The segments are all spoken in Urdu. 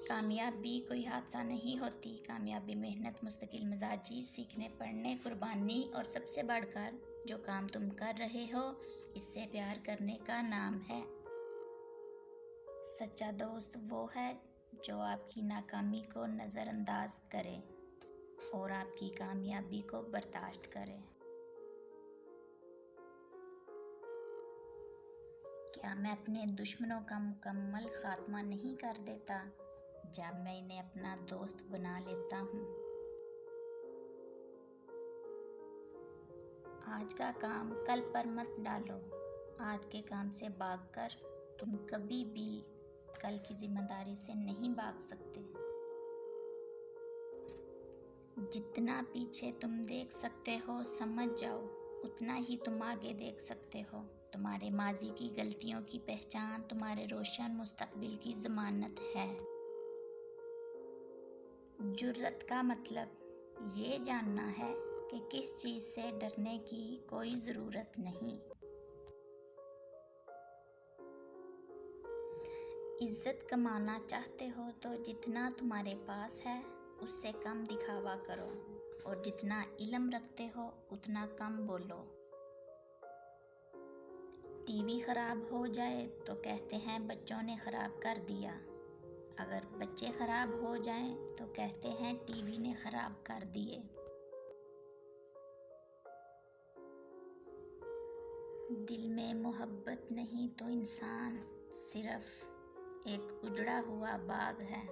کامیابی کوئی حادثہ نہیں ہوتی، کامیابی محنت، مستقل مزاجی، سیکھنے پڑھنے، قربانی اور سب سے بڑھ کر جو کام تم کر رہے ہو اس سے پیار کرنے کا نام ہے۔ سچا دوست وہ ہے جو آپ کی ناکامی کو نظر انداز کرے اور آپ کی کامیابی کو برداشت کرے۔ کیا میں اپنے دشمنوں کا مکمل خاتمہ نہیں کر دیتا جب میں انہیں اپنا دوست بنا لیتا ہوں؟ آج کا کام کل پر مت ڈالو، آج کے کام سے بھاگ کر تم کبھی بھی کل کی ذمہ داری سے نہیں بھاگ سکتے۔ جتنا پیچھے تم دیکھ سکتے ہو سمجھ جاؤ، اتنا ہی تم آگے دیکھ سکتے ہو۔ تمہارے ماضی کی غلطیوں کی پہچان تمہارے روشن مستقبل کی ضمانت ہے۔ جرأت کا مطلب یہ جاننا ہے کہ کس چیز سے ڈرنے کی کوئی ضرورت نہیں۔ عزت کمانا چاہتے ہو تو جتنا تمہارے پاس ہے اس سے کم دکھاوا کرو، اور جتنا علم رکھتے ہو اتنا کم بولو۔ ٹی وی خراب ہو جائے تو کہتے ہیں بچوں نے خراب کر دیا، اگر بچے خراب ہو جائیں تو کہتے ہیں ٹی وی نے خراب کر دیے۔ دل میں محبت نہیں تو انسان صرف ایک اجڑا ہوا باغ ہے۔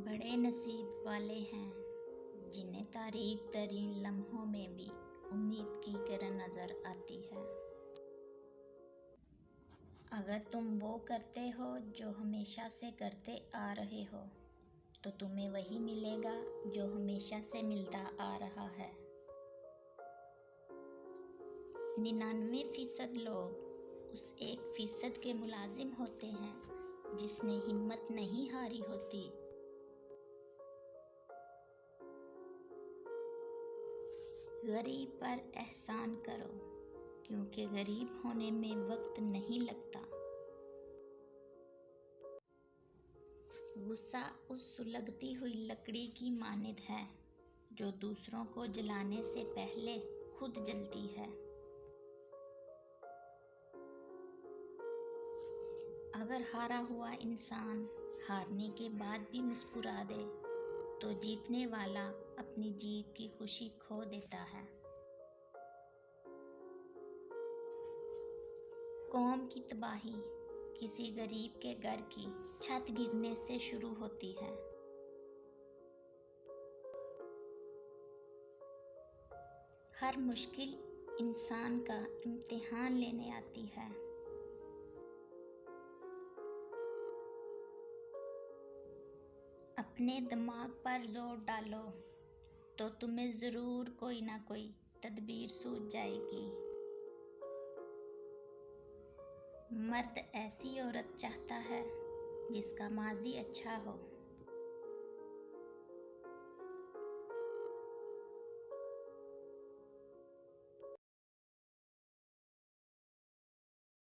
بڑے نصیب والے ہیں جنہیں تاریک ترین لمحوں میں بھی امید کی کرن نظر آتی ہے۔ اگر تم وہ کرتے ہو جو ہمیشہ سے کرتے آ رہے ہو تو تمہیں وہی ملے گا جو ہمیشہ سے ملتا آ رہا ہے۔ 99% لوگ اس 1% کے ملازم ہوتے ہیں جس نے ہمت نہیں ہاری ہوتی۔ غریب پر احسان کرو کیونکہ غریب ہونے میں وقت نہیں لگتا۔ غصہ اس سلگتی ہوئی لکڑی کی مانند ہے جو دوسروں کو جلانے سے پہلے خود جلتی ہے۔ اگر ہارا ہوا انسان ہارنے کے بعد بھی مسکرا دے تو جیتنے والا اپنی جیت کی خوشی کھو دیتا ہے۔ قوم کی تباہی کسی غریب کے گھر کی چھت گرنے سے شروع ہوتی ہے۔ ہر مشکل انسان کا امتحان لینے آتی ہے۔ اپنے دماغ پر زور ڈالو تو تمہیں ضرور کوئی نہ کوئی تدبیر سوجھ جائے گی۔ مرد ایسی عورت چاہتا ہے جس کا ماضی اچھا ہو